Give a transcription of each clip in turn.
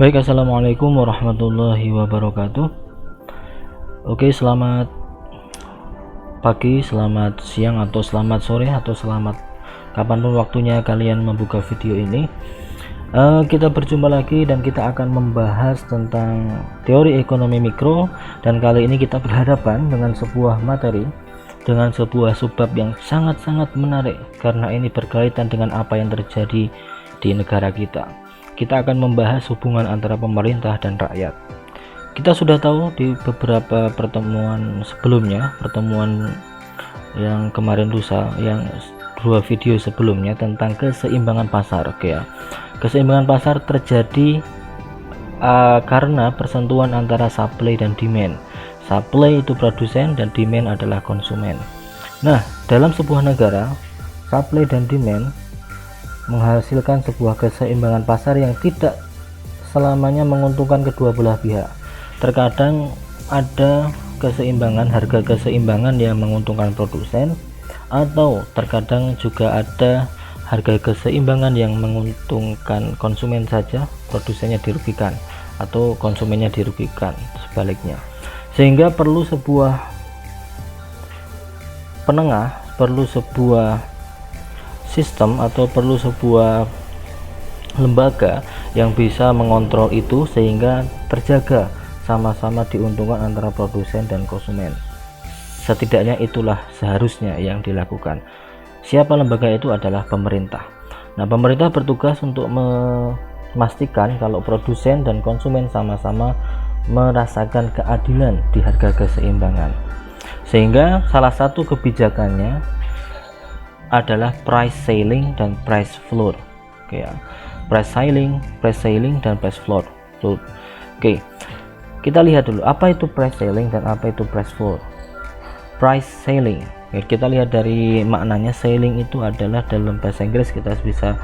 Baik, assalamualaikum warahmatullahi wabarakatuh. Oke, selamat pagi, selamat siang, atau selamat sore, atau selamat kapanpun waktunya kalian membuka video ini. Kita berjumpa lagi dan kita akan membahas tentang teori ekonomi mikro, dan kali ini kita berhadapan dengan sebuah materi dengan sebuah subbab yang sangat-sangat menarik karena ini berkaitan dengan apa yang terjadi di negara kita. Kita akan membahas hubungan antara pemerintah dan rakyat. Kita sudah tahu di beberapa pertemuan sebelumnya, pertemuan yang kemarin lusa, yang dua video sebelumnya tentang keseimbangan pasar. Oke ya, keseimbangan pasar terjadi karena persentuhan antara supply dan demand. Supply itu produsen dan demand adalah konsumen. Nah, dalam sebuah negara, supply dan demand menghasilkan sebuah keseimbangan pasar yang tidak selamanya menguntungkan kedua belah pihak. Terkadang ada harga keseimbangan yang menguntungkan produsen, atau terkadang juga ada harga keseimbangan yang menguntungkan konsumen saja, produsennya dirugikan atau konsumennya dirugikan, sebaliknya. Sehingga perlu sebuah penengah, perlu sebuah sistem, atau perlu sebuah lembaga yang bisa mengontrol itu sehingga terjaga sama-sama diuntungkan antara produsen dan konsumen. Setidaknya itulah seharusnya yang dilakukan. Siapa lembaga itu? Adalah pemerintah. Nah, pemerintah bertugas untuk memastikan kalau produsen dan konsumen sama-sama merasakan keadilan di harga keseimbangan. Sehingga salah satu kebijakannya adalah price ceiling dan price floor. Oke ya, price ceiling dan price floor. Oke, kita lihat dulu apa itu price ceiling dan apa itu price floor. Price ceiling, oke, kita lihat dari maknanya. Ceiling itu adalah dalam bahasa Inggris kita bisa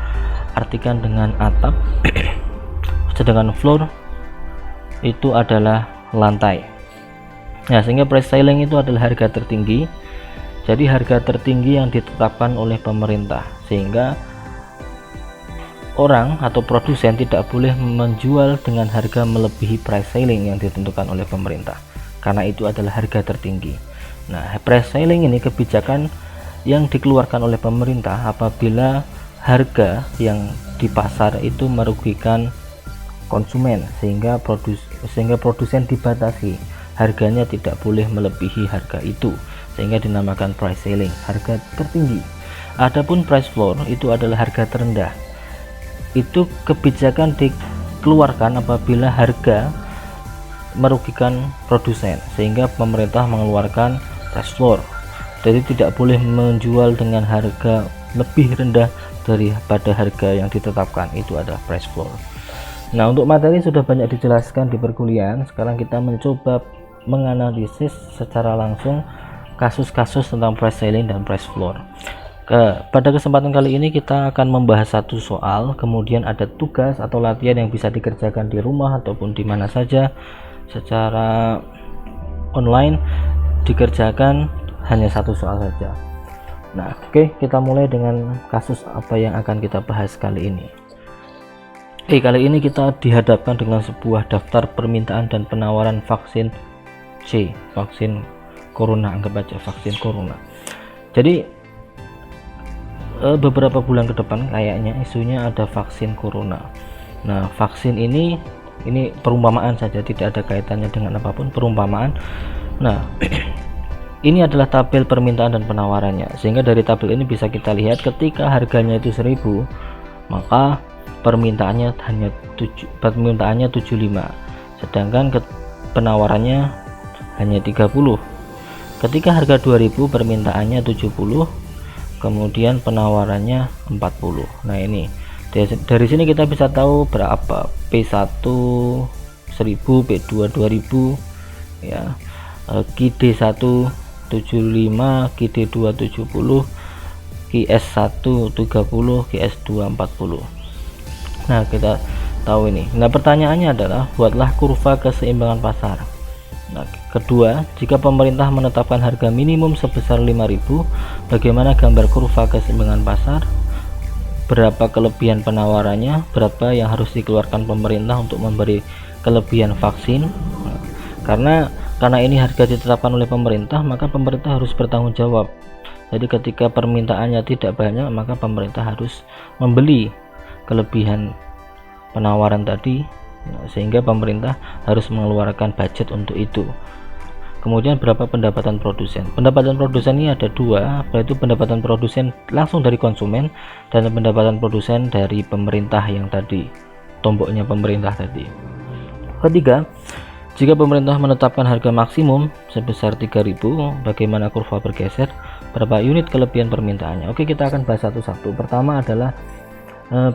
artikan dengan atap, sedangkan floor itu adalah lantai. Nah, sehingga price ceiling itu adalah harga tertinggi. Jadi harga tertinggi yang ditetapkan oleh pemerintah, sehingga orang atau produsen tidak boleh menjual dengan harga melebihi price ceiling yang ditentukan oleh pemerintah, karena itu adalah harga tertinggi. Nah, price ceiling ini kebijakan yang dikeluarkan oleh pemerintah apabila harga yang di pasar itu merugikan konsumen, sehingga produsen dibatasi, harganya tidak boleh melebihi harga itu, sehingga dinamakan price ceiling, harga tertinggi. Adapun price floor itu adalah harga terendah. Itu kebijakan dikeluarkan apabila harga merugikan produsen, sehingga pemerintah mengeluarkan price floor. Jadi tidak boleh menjual dengan harga lebih rendah daripada harga yang ditetapkan, itu adalah price floor. Nah, untuk materi sudah banyak dijelaskan di perkuliahan. Sekarang kita mencoba menganalisis secara langsung kasus-kasus tentang price ceiling dan price floor. Pada kesempatan kali ini kita akan membahas satu soal, kemudian ada tugas atau latihan yang bisa dikerjakan di rumah ataupun di mana saja secara online, dikerjakan hanya satu soal saja. Nah, oke, kita mulai dengan kasus apa yang akan kita bahas kali ini. Kali ini kita dihadapkan dengan sebuah daftar permintaan dan penawaran vaksin C, vaksin corona, anggap aja vaksin corona. Jadi beberapa bulan ke depan kayaknya isunya ada vaksin corona. Nah, vaksin ini perumpamaan saja, tidak ada kaitannya dengan apapun, perumpamaan. Nah, ini adalah tabel permintaan dan penawarannya, sehingga dari tabel ini bisa kita lihat ketika harganya itu 1000, maka permintaannya 75, sedangkan penawarannya hanya 30. Ketika harga 2000, permintaannya 70, kemudian penawarannya 40. Nah, ini dari sini kita bisa tahu berapa P1 1000, P2 2000 ya, QD1 75, QD2 70, QS1 30, QS2 40. Nah, kita tahu ini. Nah, pertanyaannya adalah buatlah kurva keseimbangan pasar. Nah, kedua, jika pemerintah menetapkan harga minimum sebesar 5000, bagaimana gambar kurva keseimbangan pasar? berapa kelebihan penawarannya, berapa yang harus dikeluarkan pemerintah untuk memberi kelebihan vaksin. Karena ini harga ditetapkan oleh pemerintah, maka pemerintah harus bertanggung jawab. Jadi ketika permintaannya tidak banyak, maka pemerintah harus membeli kelebihan penawaran tadi, sehingga pemerintah harus mengeluarkan budget untuk itu. Kemudian berapa pendapatan produsen? Pendapatan produsen ini ada dua, yaitu pendapatan produsen langsung dari konsumen dan pendapatan produsen dari pemerintah yang tadi, tomboknya pemerintah tadi. Ketiga, jika pemerintah menetapkan harga maksimum sebesar 3.000, bagaimana kurva bergeser, berapa unit kelebihan permintaannya? Oke, kita akan bahas satu-satu. Pertama adalah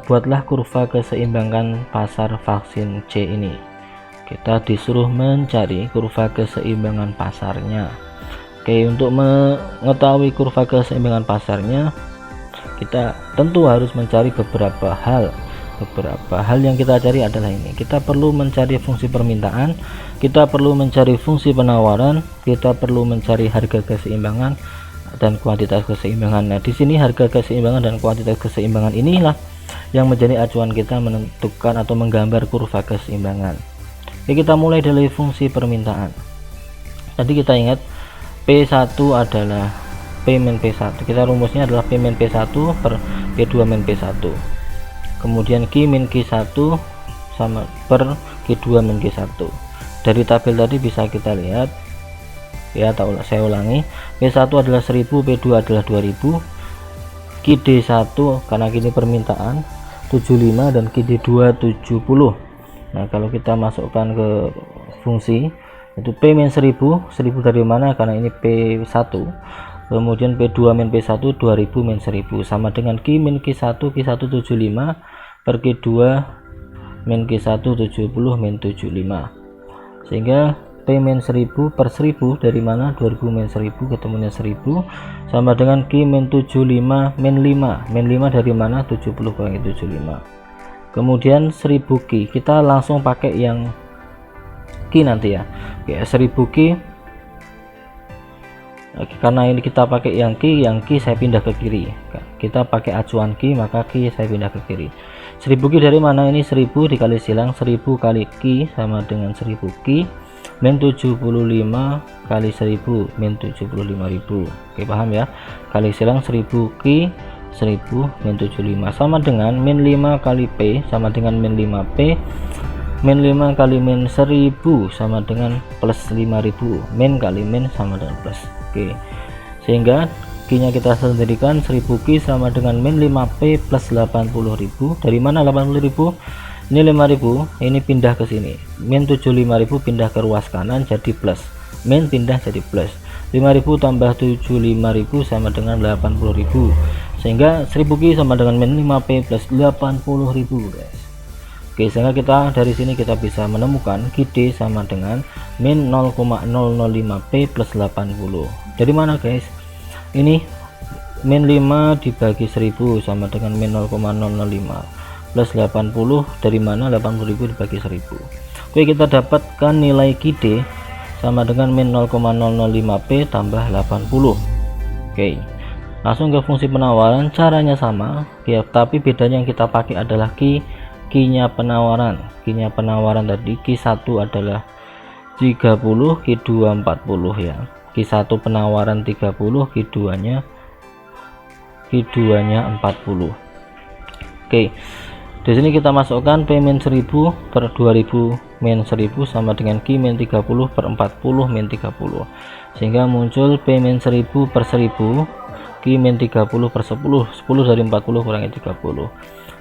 buatlah kurva keseimbangan pasar vaksin C ini. Kita disuruh mencari kurva keseimbangan pasarnya. Oke, untuk mengetahui kurva keseimbangan pasarnya, kita tentu harus mencari beberapa hal. Beberapa hal yang kita cari adalah ini. Kita perlu mencari fungsi permintaan, kita perlu mencari fungsi penawaran, kita perlu mencari harga keseimbangan dan kuantitas keseimbangan. Nah, di sini harga keseimbangan dan kuantitas keseimbangan inilah yang menjadi acuan kita menentukan atau menggambar kurva keseimbangan. Oke, kita mulai dari fungsi permintaan. Tadi kita ingat P1 adalah P min P1. Kita rumusnya adalah P min P1 per P2 min P1. Kemudian Q min Q1 sama per Q2 min Q1. Dari tabel tadi bisa kita lihat ya, saya ulangi, P1 adalah 1000, P2 adalah 2000, QD1 karena gini permintaan 75 dan QD2 70. Nah, kalau kita masukkan ke fungsi itu P min 1000 dari mana? Karena ini P1. Kemudian P2 min P1 2000 min 1000 sama dengan Q min Q1 75 per Q2 min Q1 70 min 75. Sehingga P min 1000 per 1000 dari mana? 2000 min 1000 ketemunya 1000 sama dengan Q min 75 min 5. Min 5 dari mana? 70 kurangi 75. Kemudian 1000 Q, kita langsung pakai yang Q nanti ya. Oke, 1000 Q. Oke, karena ini kita pakai yang Q saya pindah ke kiri. Kita pakai acuan Q, maka Q saya pindah ke kiri. 1000 Q dari mana? Ini 1000 dikali silang 1000 kali Q sama dengan 1000 Q min 75 kali 1000 min 75.000. Oke, paham ya? Kali silang 1000 Q 1000 min 75 sama dengan min 5 kali P sama dengan min 5P min 5 kali min 1000 sama dengan plus 5000 min kali min sama dengan plus. Oke, sehingga Q nya kita sendirikan 1000 Q sama dengan min 5P plus 80.000. Dari mana 80.000? Ini 5000, ini pindah ke sini, min 75.000 pindah ke ruas kanan jadi plus, min pindah jadi plus, 5000 tambah 75.000 sama dengan 80.000, sehingga 1000 Q sama dengan min 5P plus 80.000 guys. Oke, sehingga kita dari sini kita bisa menemukan QD sama dengan min 0,005P plus 80. Dari mana guys? Ini min 5 dibagi 1000 sama dengan min 0,005 plus 80. Dari mana? 80.000 dibagi 1000. Oke, kita dapatkan nilai QD sama dengan min 0,005P tambah 80. Oke, langsung ke fungsi penawaran. Caranya sama ya, tapi bedanya yang kita pakai adalah Q-nya penawaran. Q-nya penawaran tadi Q1 adalah 30, Q2 40 ya. Q1 penawaran 30, Q2-nya 40. Oke, di sini kita masukkan P min 1000 per 2000 min 1000 sama dengan Q min 30 per 40 min 30, sehingga muncul P min 1000 per 1000 Q min 30 per 10 dari 40 kurangi 30,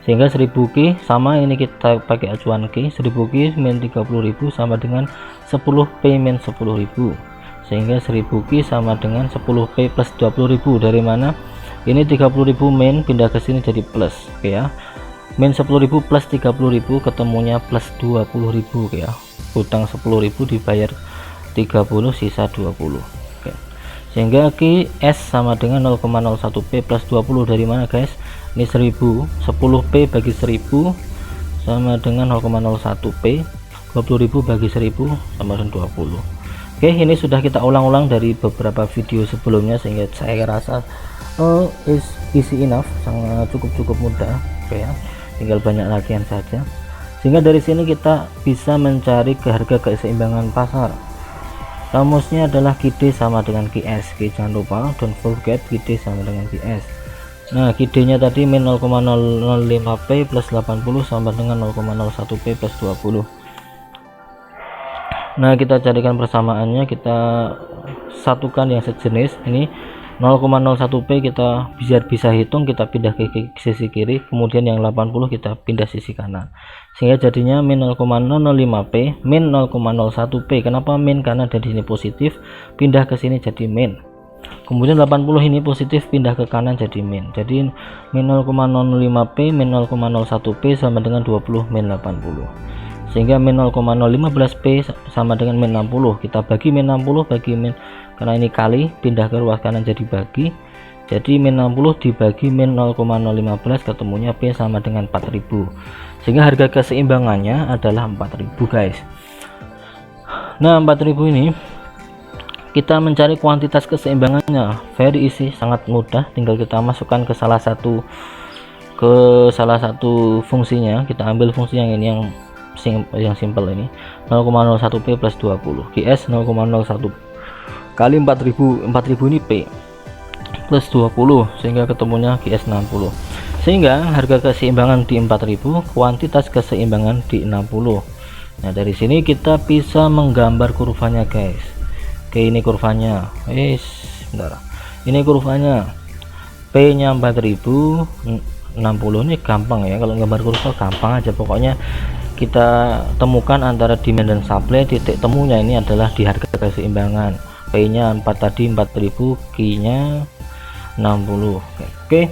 sehingga 1000 Q sama ini kita pakai acuan Q, 1000 Q min 30.000 sama dengan 10 P min 10.000, sehingga 1000 Q sama dengan 10 P plus 20.000. Dari mana? Ini 30.000 min pindah ke sini jadi plus. Oke ya, min 10.000 plus 30.000 ketemunya plus 20.000 ya. Hutang 10.000 dibayar 30 sisa 20. Oke, sehingga QS sama dengan 0,01P plus 20. Dari mana guys? Ini 1000, 10P bagi 1000 sama dengan 0,01P, 20.000 bagi 1000 sama dengan 20. Oke, ini sudah kita ulang-ulang dari beberapa video sebelumnya, sehingga saya rasa is easy enough, sangat cukup mudah. Oke ya, tinggal banyak latihan saja, sehingga dari sini kita bisa mencari ke harga keseimbangan pasar. Rumusnya adalah QD sama dengan QS. Oke, jangan lupa, don't forget QD sama dengan QS. Nah, QD nya tadi min 0,005P plus 80 sama dengan 0,01P plus 20. Nah, kita carikan persamaannya, kita satukan yang sejenis. Ini 0,01P kita bisa hitung, kita pindah ke sisi kiri, kemudian yang 80 kita pindah sisi kanan, sehingga jadinya min 0,005P min 0,01P. Kenapa min? Karena dari sini positif, pindah ke sini jadi min. Kemudian 80 ini positif, pindah ke kanan jadi min. Jadi min 0,05P min 0,01P sama dengan 20 min 80. Sehingga min 0,015P sama dengan min 60. Kita bagi min 60 bagi min, karena ini kali, pindah ke ruas kanan jadi bagi. Jadi min 60 dibagi min 0,015, ketemunya P sama dengan 4000. Sehingga harga keseimbangannya adalah 4000 guys. Nah, 4000 ini kita mencari kuantitas keseimbangannya very easy, sangat mudah. Tinggal kita masukkan ke salah satu fungsinya. Kita ambil fungsi yang ini, yang simple ini, 0,01P plus 20, QS 0,01 kali 4000 ini P plus 20, sehingga ketemunya QS 60. Sehingga harga keseimbangan di 4000, kuantitas keseimbangan di 60. Nah, dari sini kita bisa menggambar kurvanya guys. Oke, ini kurvanya, bentar. Ini kurvanya, P nya 4000, 60 ini gampang ya, kalau gambar kurva gampang aja. Pokoknya kita temukan antara demand dan supply, titik temunya ini adalah di harga keseimbangan. P nya 4 tadi 4000, Q nya 60. Oke,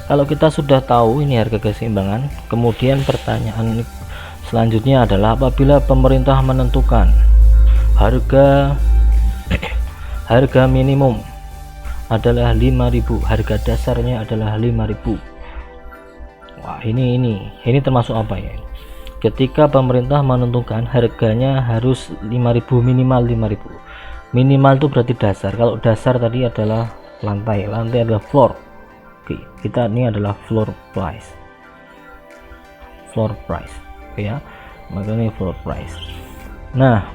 kalau kita sudah tahu ini harga keseimbangan, kemudian pertanyaan selanjutnya adalah apabila pemerintah menentukan harga minimum adalah 5000, harga dasarnya adalah 5000. Wah, ini termasuk apa ya? Ketika pemerintah menentukan harganya harus 5000, minimal 5000. Minimal itu berarti dasar. Kalau dasar tadi adalah lantai adalah floor. Oke, kita ini adalah floor price. Oke ya, makanya floor price. Nah,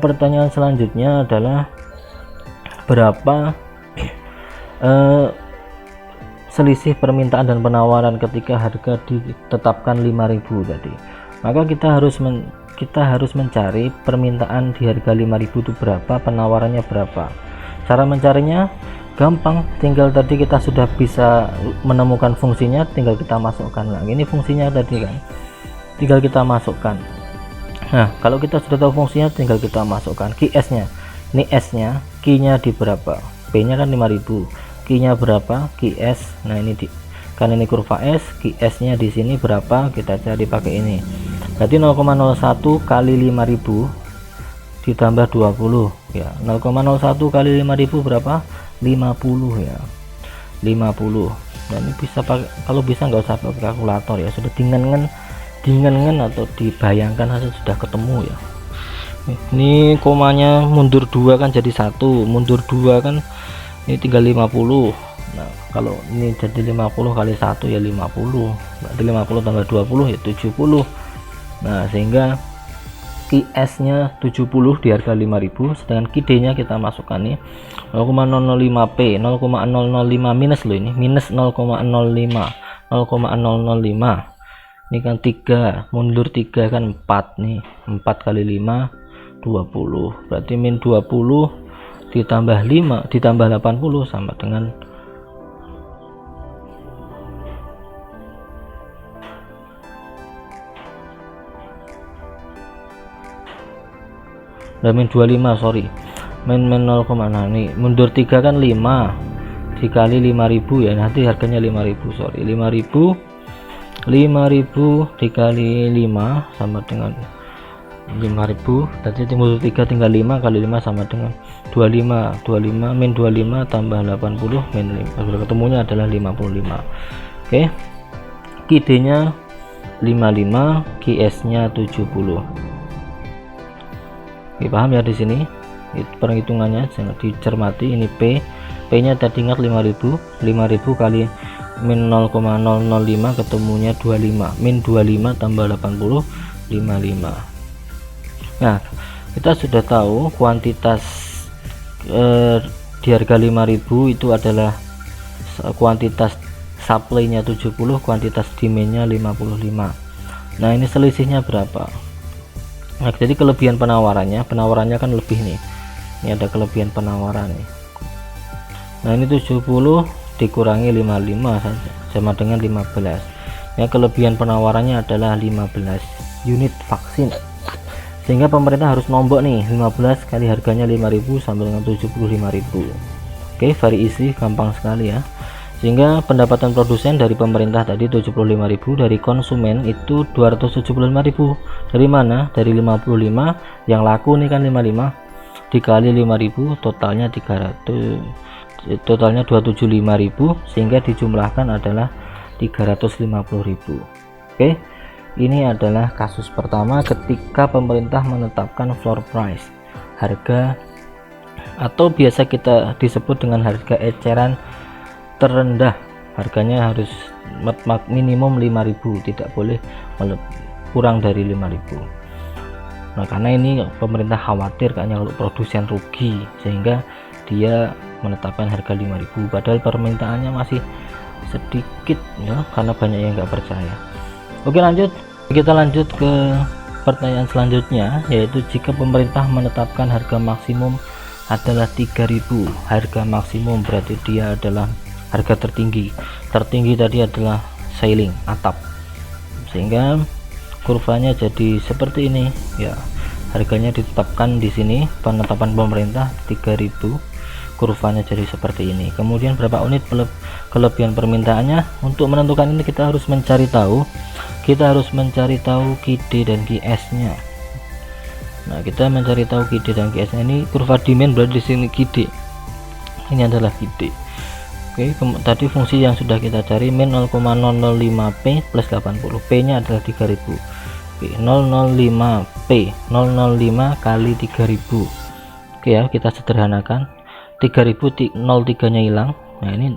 pertanyaan selanjutnya adalah berapa selisih permintaan dan penawaran ketika harga ditetapkan 5000 tadi. Maka kita harus mencari permintaan di harga 5000 itu berapa, penawarannya berapa. Cara mencarinya gampang, tinggal tadi kita sudah bisa menemukan fungsinya, tinggal kita masukkan lagi. Ini fungsinya tadi kan, tinggal kita masukkan. Nah, kalau kita sudah tahu fungsinya, tinggal kita masukkan QS nya. Ini S nya, Q nya di berapa, P nya kan 5000, Q nya berapa, QS. Nah, ini kan ini kurva S, QS nya di sini berapa, kita cari pakai ini. Berarti 0,01 kali 5000 ditambah 20 ya. 0,01 kali 5000 berapa? 50 ya. 50. Dan ini bisa pakai, kalau bisa nggak usah pakai kalkulator ya, sudah dingan atau dibayangkan saja sudah ketemu ya. Ini komanya mundur 2 kan jadi 1, mundur 2 kan ini tinggal 50. Nah, kalau ini jadi 50 kali 1 ya 50, berarti 50 tambah 20 ya 70. Nah, sehingga QS nya 70 di harga 5000, sedangkan QD nya kita masukkan nih 0,005P, 0,005 minus loh, ini minus 0,05, 0,005. Ini kan 3, mundur 3 kan 4 nih, 4 kali 5 20, berarti min 20 ditambah 5 ditambah 80 sama dengan min 25, sorry, min 0, nah ini mundur 3 kan 5 dikali 5000 ya, nanti harganya 5000, sorry 5000 dikali 5 sama dengan 5000, tadi mundur 3 tinggal 5 kali 5 sama dengan 25 min 25 tambah 80 min 5, ketemunya adalah 55. Oke, QD nya 55, QS nya 70. Oke, paham ya di sini perhitungannya, jangan dicermati. Ini P nya tadi ingat 5000 kali min 0,005 ketemunya 25, min 25 tambah 80 55. Nah, kita sudah tahu kuantitas di harga 5000 itu adalah kuantitas supply-nya 70, kuantitas demand-nya 55. Nah, ini selisihnya berapa? Nah, jadi kelebihan penawarannya kan lebih nih. Ini ada kelebihan penawaran nih. Nah, ini 70 dikurangi 55 saja sama dengan 15. Ya, kelebihan penawarannya adalah 15 unit vaksin. Sehingga pemerintah harus nombok nih, 15 kali harganya 5000 sampai dengan 75.000. Oke, very easy, gampang sekali ya. Sehingga pendapatan produsen dari pemerintah tadi 75.000, dari konsumen itu 275.000. Dari mana? Dari 55 yang laku nih kan 55 dikali 5.000, totalnya 275.000, sehingga dijumlahkan adalah 350.000. Oke, ini adalah kasus pertama ketika pemerintah menetapkan floor price, harga atau biasa kita disebut dengan harga eceran terendah. Harganya harus minimum 5.000, tidak boleh kurang dari 5.000. Nah, karena ini pemerintah khawatir kayaknya kalau produsen rugi, sehingga dia menetapkan harga 5.000, padahal permintaannya masih sedikit ya, karena banyak yang nggak percaya. Oke, kita lanjut ke pertanyaan selanjutnya, yaitu jika pemerintah menetapkan harga maksimum adalah 3.000, harga maksimum berarti dia adalah harga tertinggi tadi adalah ceiling, atap, sehingga kurvanya jadi seperti ini ya. Harganya ditetapkan di sini, penetapan pemerintah 3.000, kurvanya jadi seperti ini. Kemudian berapa unit kelebihan permintaannya. Untuk menentukan ini kita harus mencari tahu KD dan QS nya. Nah, kita mencari tahu KD dan QS nya. Ini kurva demand berada di sini, KD ini adalah KD. Oke, tadi fungsi yang sudah kita cari min 0,005P plus 80, P nya adalah 3000. Oke, 005P 005 kali 3000. Oke ya, kita sederhanakan, 3000 03 nya hilang. Nah, ini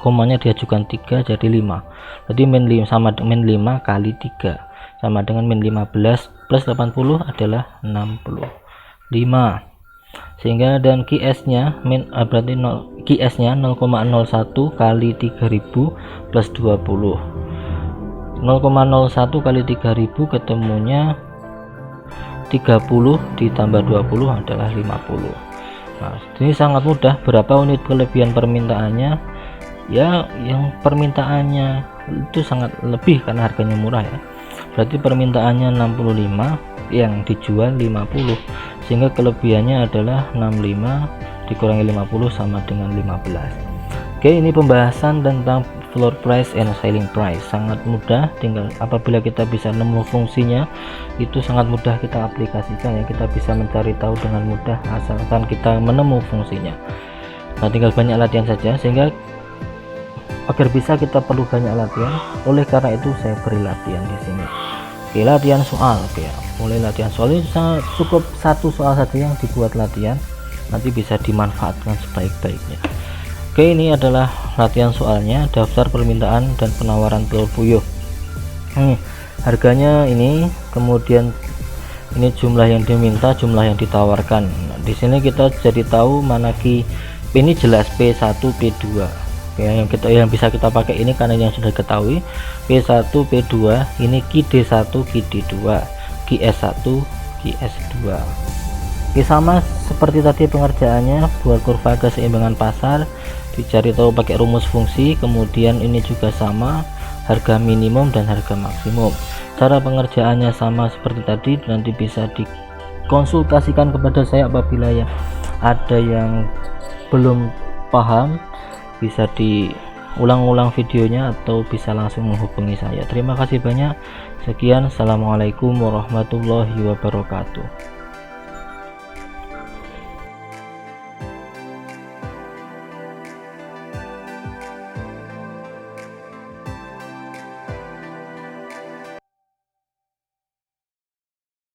komanya diajukan 3 jadi 5, jadi min 5 sama min 5 kali 3 sama dengan min 15 plus 80 adalah 65. Sehingga dan QS nya berarti QS nya 0,01 kali 3000 plus 20. 0,01 kali 3000 ketemunya 30 ditambah 20 adalah 50. Nah, ini sangat mudah. Berapa unit kelebihan permintaannya ya? Yang permintaannya itu sangat lebih karena harganya murah ya, berarti permintaannya 65, yang dijual 50, sehingga kelebihannya adalah 65 dikurangi 50 sama dengan 15. Oke, ini pembahasan tentang floor price and ceiling price. Sangat mudah, tinggal apabila kita bisa nemu fungsinya itu sangat mudah kita aplikasikan ya, kita bisa mencari tahu dengan mudah asalkan kita menemu fungsinya. Nah, tinggal banyak latihan saja, sehingga agar bisa kita perlu banyak latihan. Oleh karena itu saya beri latihan di sini. Oke, latihan soal. Oke, mulai latihan soal ini cukup satu soal saja yang dibuat latihan, nanti bisa dimanfaatkan sebaik-baiknya. Oke, ini adalah latihan soalnya. Daftar permintaan dan penawaran telur puyuh. Harganya ini, kemudian ini jumlah yang diminta, jumlah yang ditawarkan. Nah, di sini kita jadi tahu mana ini jelas P1 P2 ya, yang bisa kita pakai ini karena yang sudah ketahui P1 P2, ini QD1 QD2 QS1 QS2. Oke, sama seperti tadi pengerjaannya, buat kurva keseimbangan pasar dicari tahu pakai rumus fungsi. Kemudian ini juga sama, harga minimum dan harga maksimum. Cara pengerjaannya sama seperti tadi, nanti bisa dikonsultasikan kepada saya apabila ya ada yang belum paham, bisa diulang-ulang videonya atau bisa langsung menghubungi saya. Terima kasih banyak. Sekian, assalamualaikum warahmatullahi wabarakatuh.